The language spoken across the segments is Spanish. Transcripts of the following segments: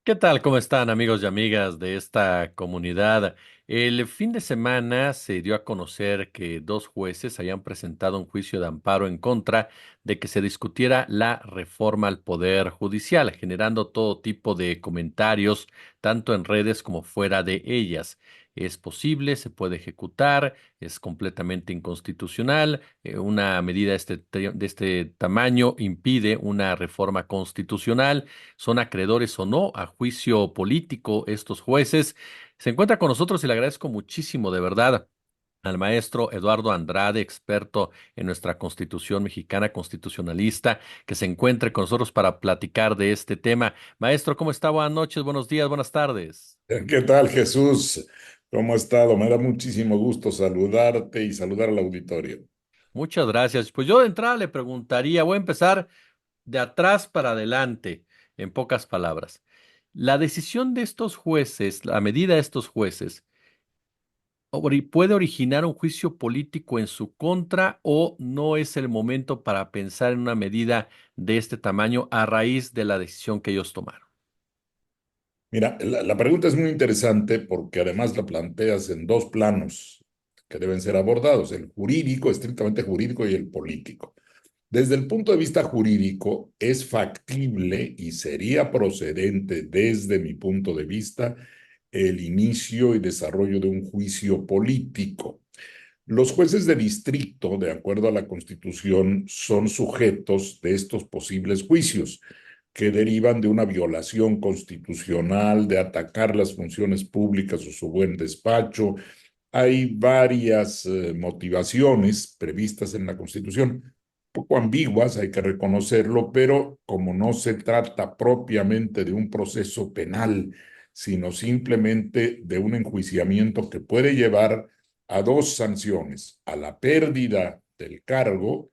¿Qué tal? ¿Cómo están amigos y amigas de esta comunidad? El fin de semana se dio a conocer que dos jueces habían presentado un juicio de amparo en contra de que se discutiera la reforma al Poder Judicial, generando todo tipo de comentarios, tanto en redes como fuera de ellas. ¿Es posible? ¿Se puede ejecutar? ¿Es completamente inconstitucional? Una medida de este tamaño impide una reforma constitucional. ¿Son acreedores o no a juicio político estos jueces? Se encuentra con nosotros y le agradezco muchísimo, de verdad, al maestro Eduardo Andrade, experto en nuestra Constitución mexicana, constitucionalista, que se encuentre con nosotros para platicar de este tema. Maestro, ¿cómo está? Buenas noches, buenos días, buenas tardes. ¿Qué tal, Jesús? ¿Cómo has estado? Me da muchísimo gusto saludarte y saludar al auditorio. Muchas gracias. Pues yo de entrada le preguntaría, voy a empezar de atrás para adelante, en pocas palabras. La decisión de estos jueces, la medida de estos jueces, ¿puede originar un juicio político en su contra o no es el momento para pensar en una medida de este tamaño a raíz de la decisión que ellos tomaron? Mira, la pregunta es muy interesante porque además la planteas en dos planos que deben ser abordados, el jurídico, estrictamente jurídico, y el político. Desde el punto de vista jurídico, es factible y sería procedente desde mi punto de vista el inicio y desarrollo de un juicio político. Los jueces de distrito, de acuerdo a la Constitución, son sujetos de estos posibles juicios que derivan de una violación constitucional, de atacar las funciones públicas o su buen despacho. Hay varias motivaciones previstas en la Constitución, un poco ambiguas, hay que reconocerlo, pero como no se trata propiamente de un proceso penal, sino simplemente de un enjuiciamiento que puede llevar a dos sanciones, a la pérdida del cargo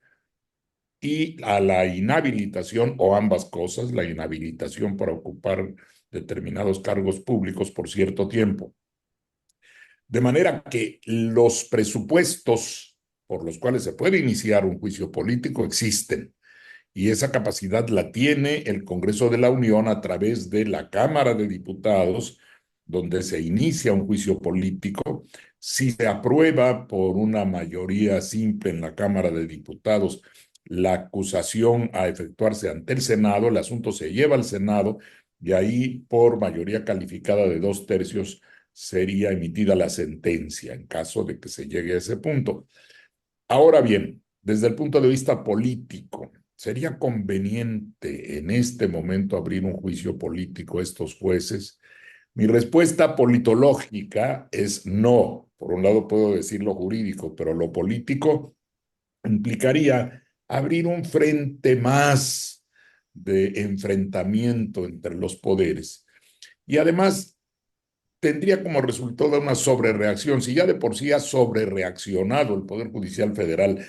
y a la inhabilitación o ambas cosas, la inhabilitación para ocupar determinados cargos públicos por cierto tiempo. De manera que los presupuestos por los cuales se puede iniciar un juicio político existen y esa capacidad la tiene el Congreso de la Unión a través de la Cámara de Diputados, donde se inicia un juicio político. Si se aprueba por una mayoría simple en la Cámara de Diputados la acusación a efectuarse ante el Senado, el asunto se lleva al Senado y ahí por mayoría calificada de 2/3 sería emitida la sentencia en caso de que se llegue a ese punto. Ahora bien, desde el punto de vista político, ¿sería conveniente en este momento abrir un juicio político a estos jueces? Mi respuesta politológica es no. Por un lado puedo decir lo jurídico, pero lo político implicaría abrir un frente más de enfrentamiento entre los poderes. Y además tendría como resultado una sobrereacción. Si ya de por sí ha sobrereaccionado el Poder Judicial Federal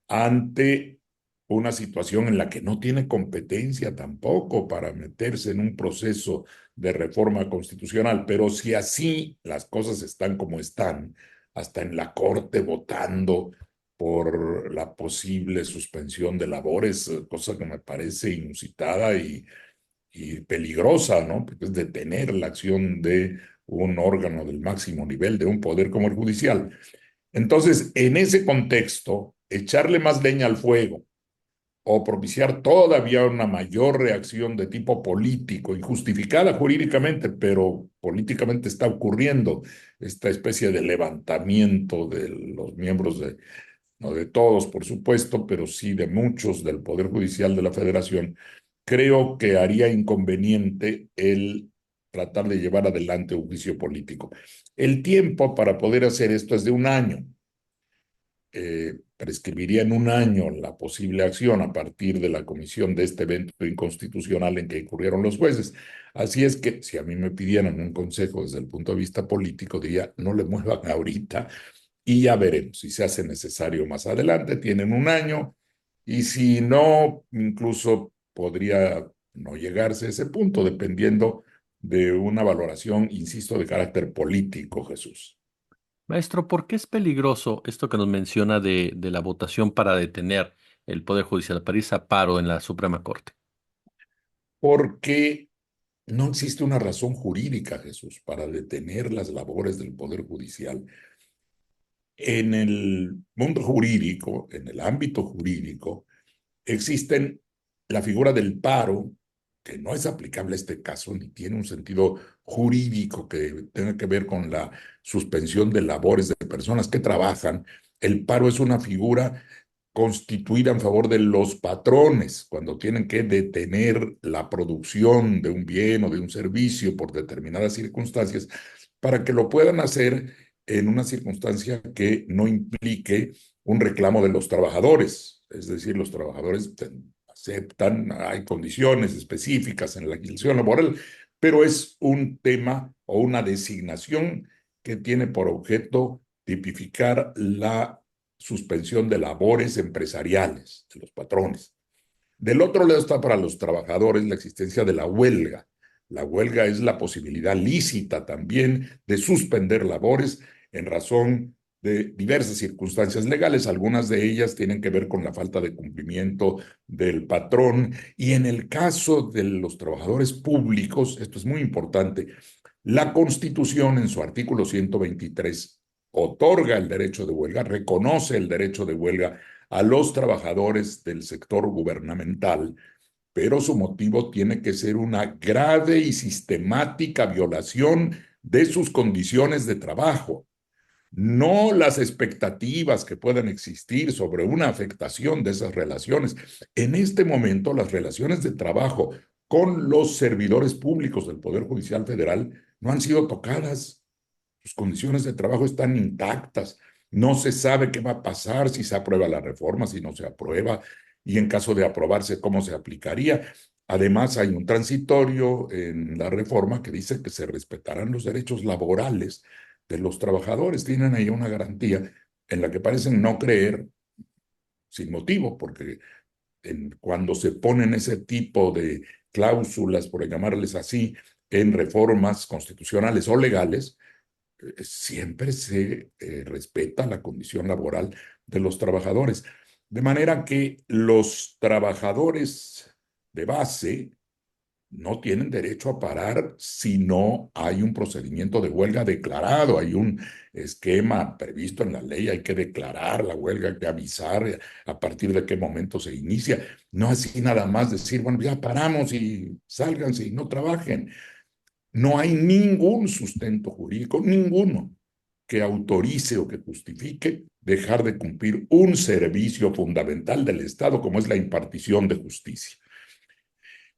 ante una situación en la que no tiene competencia tampoco para meterse en un proceso de reforma constitucional, pero si así las cosas están como están, hasta en la Corte votando por la posible suspensión de labores, cosa que me parece inusitada y peligrosa, ¿no? Porque es detener la acción de un órgano del máximo nivel, de un poder como el judicial. Entonces, en ese contexto, echarle más leña al fuego o propiciar todavía una mayor reacción de tipo político, injustificada jurídicamente, pero políticamente está ocurriendo esta especie de levantamiento de los miembros de, no de todos, por supuesto, pero sí de muchos del Poder Judicial de la Federación, creo que haría inconveniente el tratar de llevar adelante un juicio político. El tiempo para poder hacer esto es de un año. Prescribiría en un año la posible acción a partir de la comisión de este evento inconstitucional en que incurrieron los jueces. Así es que si a mí me pidieran un consejo desde el punto de vista político, diría, no le muevan ahorita y ya veremos si se hace necesario más adelante. Tienen un año y si no, incluso podría no llegarse a ese punto, dependiendo de una valoración, insisto, de carácter político, Jesús. Maestro, ¿por qué es peligroso esto que nos menciona de la votación para detener el Poder Judicial, para irse a paro en la Suprema Corte? Porque No existe una razón jurídica, Jesús, para detener las labores del Poder Judicial. En el mundo jurídico, en el ámbito jurídico, existen la figura del paro, que no es aplicable a este caso, ni tiene un sentido jurídico que tenga que ver con la suspensión de labores de personas que trabajan. El paro es una figura constituida en favor de los patrones, cuando tienen que detener la producción de un bien o de un servicio por determinadas circunstancias, para que lo puedan hacer en una circunstancia que no implique un reclamo de los trabajadores. Es decir, los trabajadores aceptan, hay condiciones específicas en la legislación laboral, pero es un tema o una designación que tiene por objeto tipificar la suspensión de labores empresariales de los patrones. Del otro lado está para los trabajadores la existencia de la huelga. La huelga es la posibilidad lícita también de suspender labores en razón de diversas circunstancias legales. Algunas de ellas tienen que ver con la falta de cumplimiento del patrón. Y en el caso de los trabajadores públicos, esto es muy importante, la Constitución en su artículo 123 otorga el derecho de huelga, reconoce el derecho de huelga a los trabajadores del sector gubernamental, pero su motivo tiene que ser una grave y sistemática violación de sus condiciones de trabajo, no las expectativas que puedan existir sobre una afectación de esas relaciones. En este momento, las relaciones de trabajo con los servidores públicos del Poder Judicial Federal no han sido tocadas. Sus condiciones de trabajo están intactas. No se sabe qué va a pasar si se aprueba la reforma, si no se aprueba, y en caso de aprobarse, cómo se aplicaría. Además, hay un transitorio en la reforma que dice que se respetarán los derechos laborales de los trabajadores. Tienen ahí una garantía en la que parecen no creer sin motivo, porque cuando se ponen ese tipo de cláusulas, por llamarles así, en reformas constitucionales o legales, siempre se respeta la condición laboral de los trabajadores. De manera que los trabajadores de base no tienen derecho a parar si no hay un procedimiento de huelga declarado, hay un esquema previsto en la ley, hay que declarar la huelga, hay que avisar a partir de qué momento se inicia, no así nada más decir, bueno, ya paramos y sálganse y no trabajen. No hay ningún sustento jurídico, ninguno, que autorice o que justifique dejar de cumplir un servicio fundamental del Estado como es la impartición de justicia.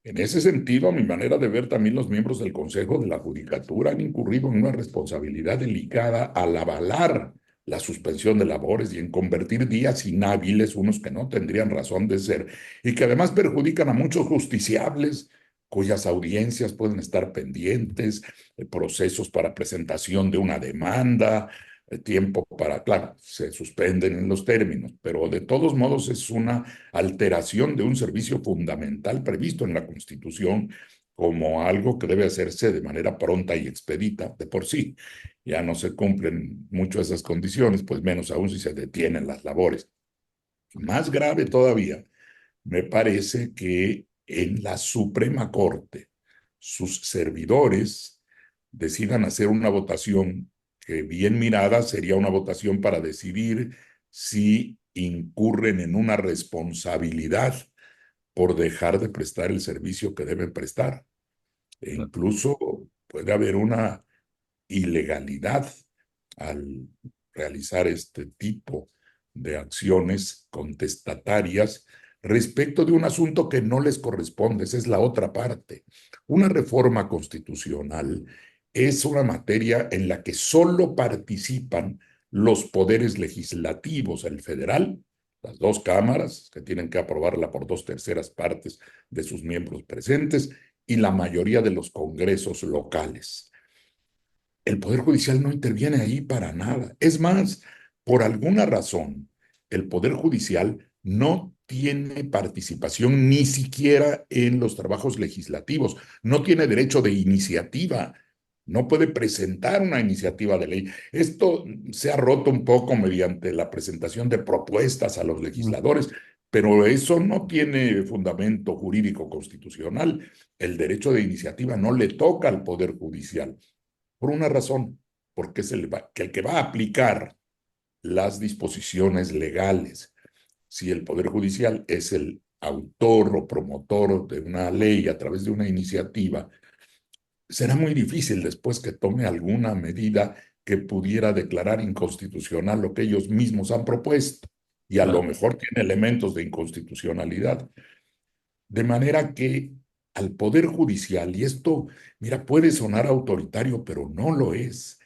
En ese sentido, a mi manera de ver, también los miembros del Consejo de la Judicatura han incurrido en una responsabilidad delicada al avalar la suspensión de labores y en convertir días inhábiles, unos que no tendrían razón de ser, y que además perjudican a muchos justiciables cuyas audiencias pueden estar pendientes, procesos para presentación de una demanda, tiempo para, claro, se suspenden en los términos, pero de todos modos es una alteración de un servicio fundamental previsto en la Constitución como algo que debe hacerse de manera pronta y expedita de por sí. Ya no se cumplen mucho esas condiciones, pues menos aún si se detienen las labores. Más grave todavía, me parece que en la Suprema Corte sus servidores decidan hacer una votación que bien mirada sería una votación para decidir si incurren en una responsabilidad por dejar de prestar el servicio que deben prestar. E incluso puede haber una ilegalidad al realizar este tipo de acciones contestatarias respecto de un asunto que no les corresponde. Esa es la otra parte. Una reforma constitucional es una materia en la que solo participan los poderes legislativos, el federal, las dos cámaras, que tienen que aprobarla por 2/3 partes de sus miembros presentes, y la mayoría de los congresos locales. El Poder Judicial no interviene ahí para nada. Es más, por alguna razón, el Poder Judicial no tiene participación ni siquiera en los trabajos legislativos, no tiene derecho de iniciativa, no puede presentar una iniciativa de ley. Esto se ha roto un poco mediante la presentación de propuestas a los legisladores, pero eso no tiene fundamento jurídico constitucional. El derecho de iniciativa no le toca al Poder Judicial, por una razón, porque es el que va a aplicar las disposiciones legales. Si el Poder Judicial es el autor o promotor de una ley a través de una iniciativa, será muy difícil después que tome alguna medida que pudiera declarar inconstitucional lo que ellos mismos han propuesto. Y a lo Claro. mejor tiene elementos de inconstitucionalidad. De manera que al Poder Judicial, y esto, mira, puede sonar autoritario, pero no lo es.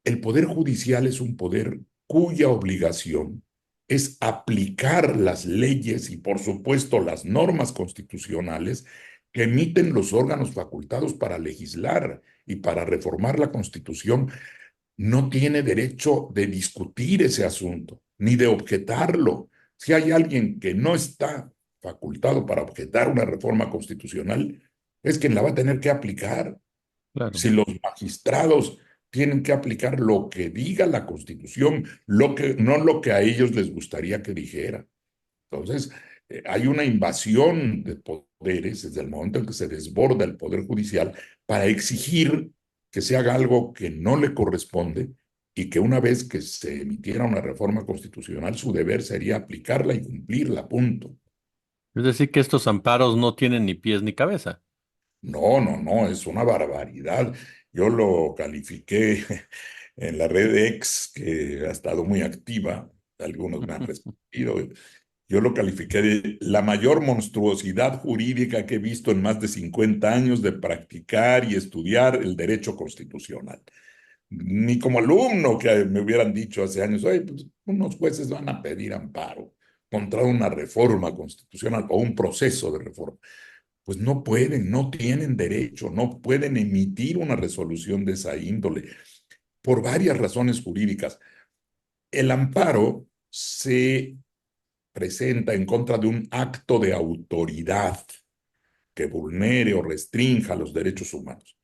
El Poder Judicial es un poder cuya obligación es aplicar las leyes y, por supuesto, las normas constitucionales que emiten los órganos facultados para legislar y para reformar la Constitución. No tiene derecho de discutir ese asunto, ni de objetarlo. Si hay alguien que no está facultado para objetar una reforma constitucional, es quien la va a tener que aplicar. Claro. Si los magistrados tienen que aplicar lo que diga la Constitución, no lo que a ellos les gustaría que dijera. Entonces, hay una invasión de poderes desde el momento en que se desborda el Poder Judicial para exigir que se haga algo que no le corresponde y que una vez que se emitiera una reforma constitucional, su deber sería aplicarla y cumplirla, punto. Es decir, que estos amparos no tienen ni pies ni cabeza. No, no, no, es una barbaridad. Yo lo califiqué en la red X, que ha estado muy activa, algunos me han respondido. Yo lo califiqué de la mayor monstruosidad jurídica que he visto en más de 50 años de practicar y estudiar el derecho constitucional. Ni como alumno que me hubieran dicho hace años, oye, pues unos jueces van a pedir amparo contra una reforma constitucional o un proceso de reforma. Pues no pueden, no tienen derecho, no pueden emitir una resolución de esa índole por varias razones jurídicas. El amparo se presenta en contra de un acto de autoridad que vulnere o restrinja los derechos humanos.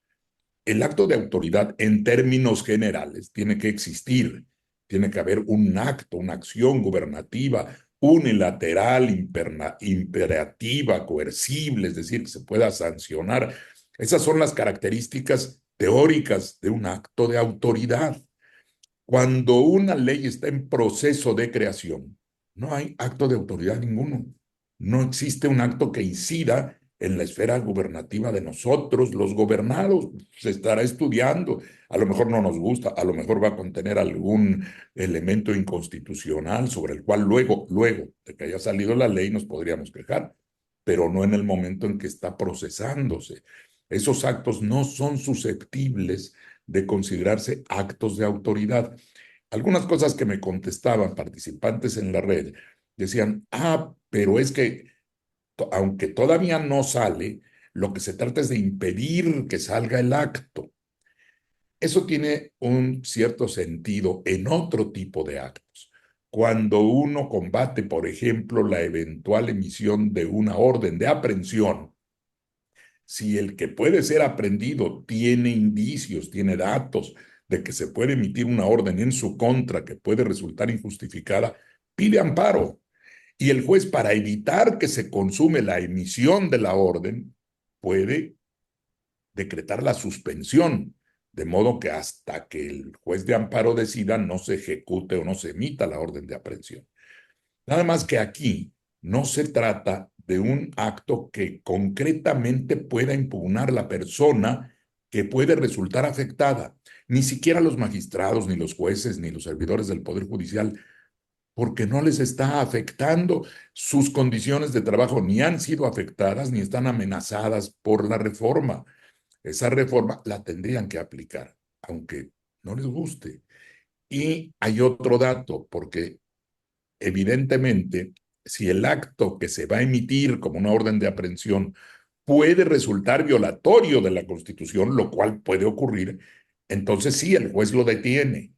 El acto de autoridad, en términos generales, tiene que existir. Tiene que haber un acto, una acción gubernativa unilateral, imperativa, coercible, es decir, que se pueda sancionar. Esas son las características teóricas de un acto de autoridad. Cuando una ley está en proceso de creación, no hay acto de autoridad ninguno. No existe un acto que incida en la esfera gubernativa de nosotros, los gobernados. Se estará estudiando. A lo mejor no nos gusta, a lo mejor va a contener algún elemento inconstitucional sobre el cual luego de que haya salido la ley nos podríamos quejar, pero no en el momento en que está procesándose. Esos actos no son susceptibles de considerarse actos de autoridad. Algunas cosas que me contestaban participantes en la red decían, pero es que aunque todavía no sale, lo que se trata es de impedir que salga el acto. Eso tiene un cierto sentido en otro tipo de actos. Cuando uno combate, por ejemplo, la eventual emisión de una orden de aprehensión, si el que puede ser aprendido tiene indicios, tiene datos de que se puede emitir una orden en su contra que puede resultar injustificada, pide amparo. Y el juez, para evitar que se consume la emisión de la orden, puede decretar la suspensión, de modo que hasta que el juez de amparo decida no se ejecute o no se emita la orden de aprehensión. Nada más que aquí no se trata de un acto que concretamente pueda impugnar la persona que puede resultar afectada. Ni siquiera los magistrados, ni los jueces, ni los servidores del Poder Judicial, porque no les está afectando sus condiciones de trabajo, ni han sido afectadas, ni están amenazadas por la reforma. Esa reforma la tendrían que aplicar, aunque no les guste. Y hay otro dato, porque evidentemente, si el acto que se va a emitir como una orden de aprehensión puede resultar violatorio de la Constitución, lo cual puede ocurrir, entonces sí, el juez lo detiene.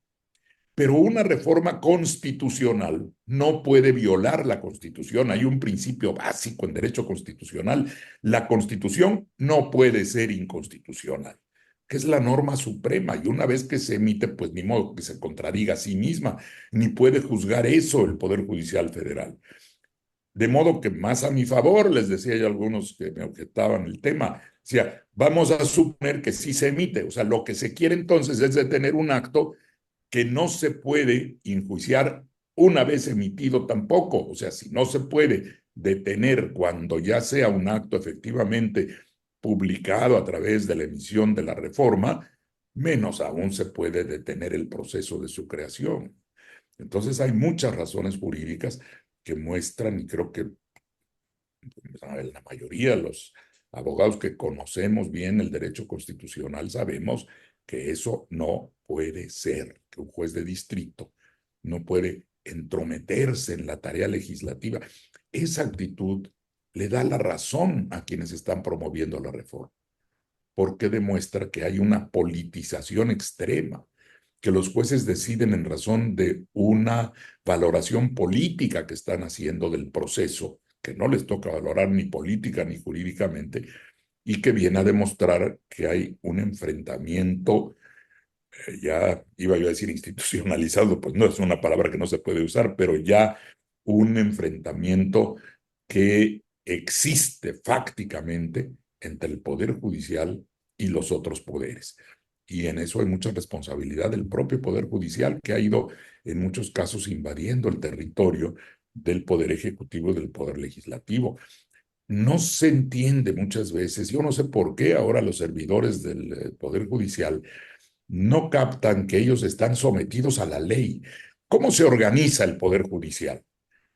Pero una reforma constitucional no puede violar la Constitución. Hay un principio básico en derecho constitucional. La Constitución no puede ser inconstitucional, que es la norma suprema. Y una vez que se emite, pues ni modo que se contradiga a sí misma, ni puede juzgar eso el Poder Judicial Federal. De modo que más a mi favor, les decía yo a algunos que me objetaban el tema, decía, vamos a suponer que sí se emite, o sea, lo que se quiere entonces es detener un acto que no se puede enjuiciar una vez emitido tampoco, o sea, si no se puede detener cuando ya sea un acto efectivamente publicado a través de la emisión de la reforma, menos aún se puede detener el proceso de su creación. Entonces hay muchas razones jurídicas que muestran, y creo que la mayoría de los abogados que conocemos bien el derecho constitucional sabemos que eso no puede ser, que un juez de distrito no puede entrometerse en la tarea legislativa. Esa actitud le da la razón a quienes están promoviendo la reforma, porque demuestra que hay una politización extrema, que los jueces deciden en razón de una valoración política que están haciendo del proceso, que no les toca valorar ni política ni jurídicamente, y que viene a demostrar que hay un enfrentamiento, ya iba yo a decir institucionalizado, pues no es una palabra que no se puede usar, pero ya un enfrentamiento que existe fácticamente entre el Poder Judicial y los otros poderes. Y en eso hay mucha responsabilidad del propio Poder Judicial, que ha ido en muchos casos invadiendo el territorio del Poder Ejecutivo y del Poder Legislativo. No se entiende muchas veces, yo no sé por qué ahora los servidores del Poder Judicial no captan que ellos están sometidos a la ley. ¿Cómo se organiza el Poder Judicial?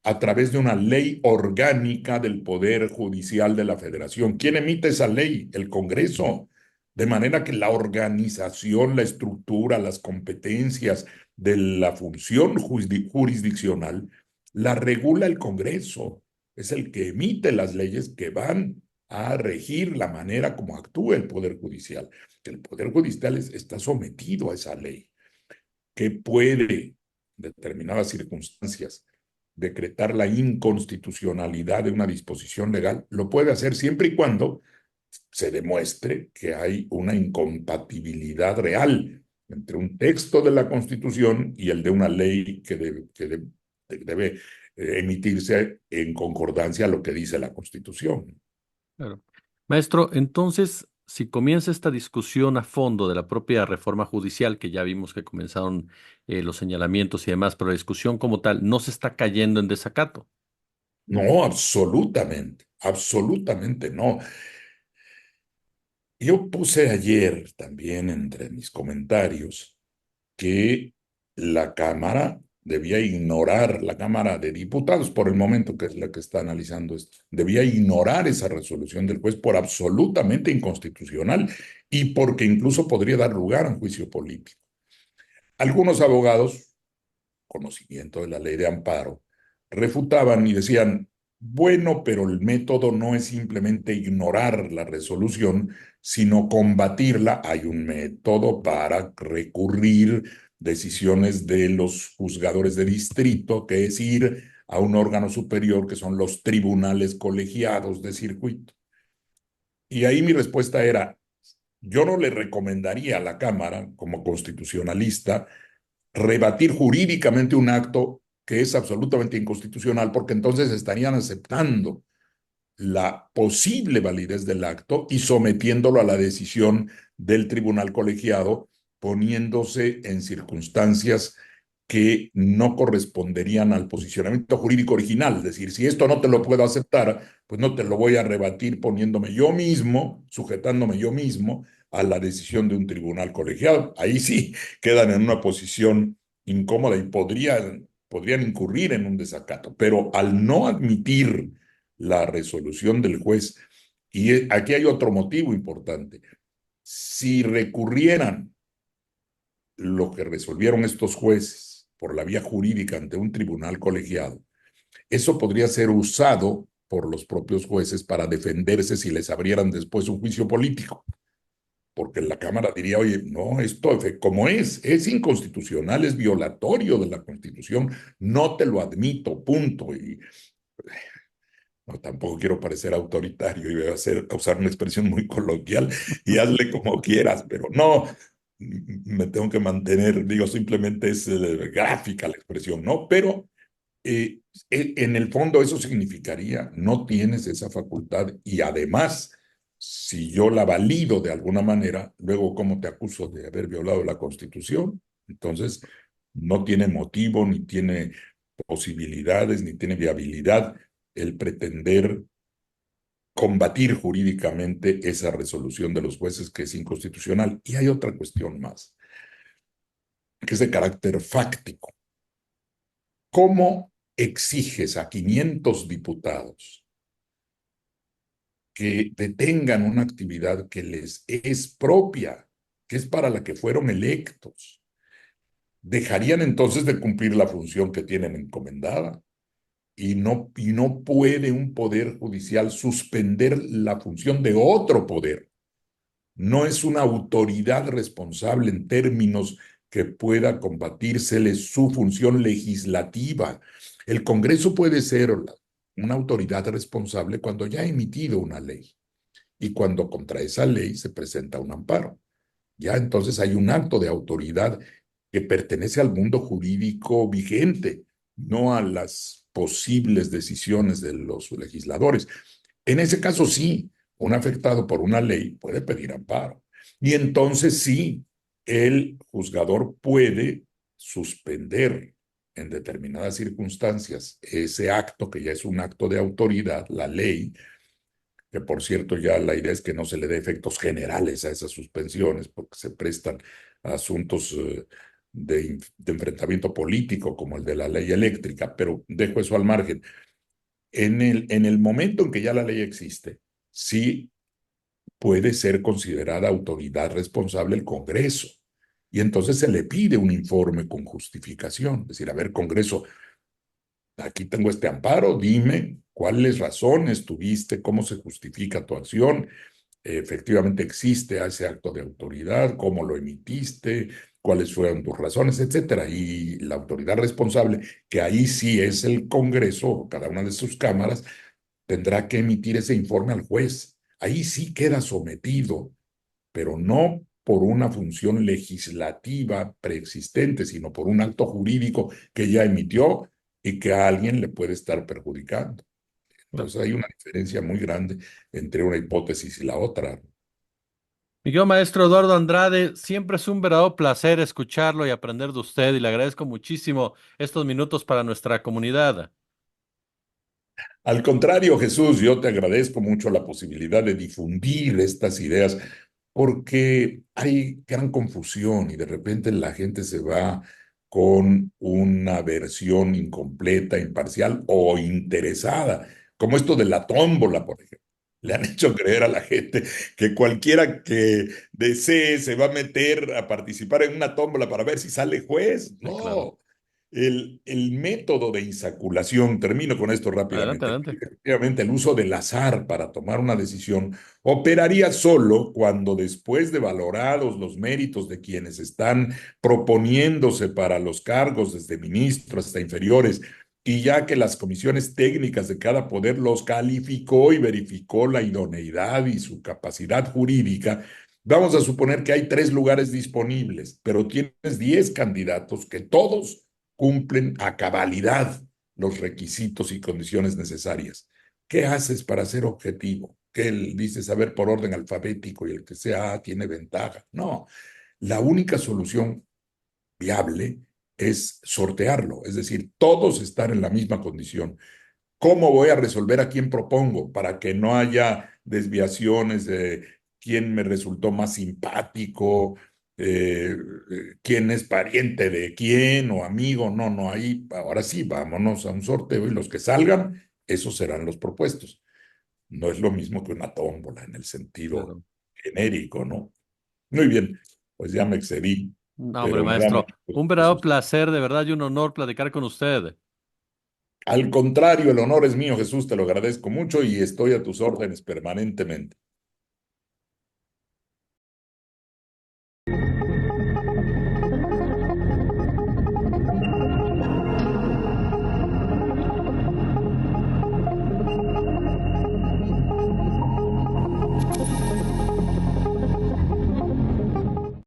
A través de una ley orgánica del Poder Judicial de la Federación. ¿Quién emite esa ley? El Congreso. De manera que la organización, la estructura, las competencias de la función jurisdiccional la regula el Congreso. Es el que emite las leyes que van a regir la manera como actúa el Poder Judicial. El Poder Judicial está sometido a esa ley, que puede, en determinadas circunstancias, decretar la inconstitucionalidad de una disposición legal, lo puede hacer siempre y cuando se demuestre que hay una incompatibilidad real entre un texto de la Constitución y el de una ley debe emitirse en concordancia a lo que dice la Constitución. Claro. Maestro, entonces, si comienza esta discusión a fondo de la propia reforma judicial, que ya vimos que comenzaron los señalamientos y demás, pero la discusión como tal no se está cayendo en desacato. No, absolutamente, absolutamente no. Yo puse ayer también entre mis comentarios que la Cámara debía ignorar, la Cámara de Diputados, por el momento, que es la que está analizando esto, debía ignorar esa resolución del juez por absolutamente inconstitucional y porque incluso podría dar lugar a un juicio político. Algunos abogados, conocimiento de la ley de amparo, refutaban y decían, bueno, pero el método no es simplemente ignorar la resolución, sino combatirla. Hay un método para recurrir decisiones de los juzgadores de distrito, que es ir a un órgano superior, que son los tribunales colegiados de circuito. Y ahí mi respuesta era, yo no le recomendaría a la Cámara, como constitucionalista, rebatir jurídicamente un acto que es absolutamente inconstitucional, porque entonces estarían aceptando la posible validez del acto y sometiéndolo a la decisión del tribunal colegiado, poniéndose en circunstancias que no corresponderían al posicionamiento jurídico original. Es decir, si esto no te lo puedo aceptar, pues no te lo voy a rebatir poniéndome yo mismo, sujetándome yo mismo a la decisión de un tribunal colegiado. Ahí sí quedan en una posición incómoda y podrían incurrir en un desacato. Pero al no admitir la resolución del juez, y aquí hay otro motivo importante, si recurrieran lo que resolvieron estos jueces por la vía jurídica ante un tribunal colegiado, eso podría ser usado por los propios jueces para defenderse si les abrieran después un juicio político, porque la Cámara diría, oye, no, esto como es inconstitucional, es violatorio de la Constitución, no te lo admito, punto. Y no, tampoco quiero parecer autoritario y voy a usar una expresión muy coloquial y hazle como quieras, pero no, me tengo que mantener, digo, simplemente es gráfica la expresión, ¿no? Pero eh, en el fondo eso significaría no tienes esa facultad y además, si yo la valido de alguna manera, luego cómo te acuso de haber violado la Constitución, entonces no tiene motivo, ni tiene posibilidades, ni tiene viabilidad el pretender combatir jurídicamente esa resolución de los jueces que es inconstitucional. Y hay otra cuestión más, que es de carácter fáctico. ¿Cómo exiges a 500 diputados que detengan una actividad que les es propia, que es para la que fueron electos? ¿Dejarían entonces de cumplir la función que tienen encomendada? Y no puede un poder judicial suspender la función de otro poder. No es una autoridad responsable en términos que pueda combatírsele su función legislativa. El Congreso puede ser una autoridad responsable cuando ya ha emitido una ley y cuando contra esa ley se presenta un amparo. Ya entonces hay un acto de autoridad que pertenece al mundo jurídico vigente, no a las posibles decisiones de los legisladores. En ese caso sí, un afectado por una ley puede pedir amparo. Y entonces sí, el juzgador puede suspender en determinadas circunstancias ese acto que ya es un acto de autoridad, la ley, que por cierto ya la idea es que no se le dé efectos generales a esas suspensiones porque se prestan a asuntos de enfrentamiento político como el de la ley eléctrica, pero dejo eso al margen. En el momento en que ya la ley existe, sí puede ser considerada autoridad responsable el Congreso. Y entonces se le pide un informe con justificación. Es decir, a ver, Congreso, aquí tengo este amparo, dime cuáles razones tuviste, cómo se justifica tu acción, efectivamente existe ese acto de autoridad, cómo lo emitiste, cuáles fueron tus razones, etcétera. Y la autoridad responsable, que ahí sí es el Congreso o cada una de sus cámaras, tendrá que emitir ese informe al juez. Ahí sí queda sometido, pero no por una función legislativa preexistente, sino por un acto jurídico que ya emitió y que a alguien le puede estar perjudicando. No. Entonces hay una diferencia muy grande entre una hipótesis y la otra. Mi querido maestro Eduardo Andrade, siempre es un verdadero placer escucharlo y aprender de usted y le agradezco muchísimo estos minutos para nuestra comunidad. Al contrario, Jesús, yo te agradezco mucho la posibilidad de difundir estas ideas porque hay gran confusión y de repente la gente se va con una versión incompleta, imparcial o interesada, como esto de la tómbola, por ejemplo. Le han hecho creer a la gente que cualquiera que desee se va a meter a participar en una tómbola para ver si sale juez. Sí, claro. No, el método de insaculación, termino con esto Adelante, rápidamente, adelante. efectivamente el uso del azar para tomar una decisión operaría solo cuando después de valorados los méritos de quienes están proponiéndose para los cargos, desde ministros hasta inferiores, y ya que las comisiones técnicas de cada poder los calificó y verificó la idoneidad y su capacidad jurídica, vamos a suponer que hay 3 lugares disponibles, pero tienes 10 candidatos que todos cumplen a cabalidad los requisitos y condiciones necesarias. ¿Qué haces para ser objetivo? ¿Qué dices, a ver, por orden alfabético y el que sea A tiene ventaja? No, la única solución viable es sortearlo, es decir, todos estar en la misma condición. ¿Cómo voy a resolver a quién propongo para que no haya desviaciones de quién me resultó más simpático, quién es pariente de quién o amigo? No, no, ahí, ahora sí, vámonos a un sorteo y los que salgan, esos serán los propuestos. No es lo mismo que una tómbola en el sentido Claro. genérico, ¿no? Muy bien, pues ya me excedí, No, hombre, pero me da maestro, mucho gusto, un verdadero Jesús. placer, de verdad, y un honor platicar con usted. Al contrario, el honor es mío, Jesús, te lo agradezco mucho y estoy a tus órdenes permanentemente.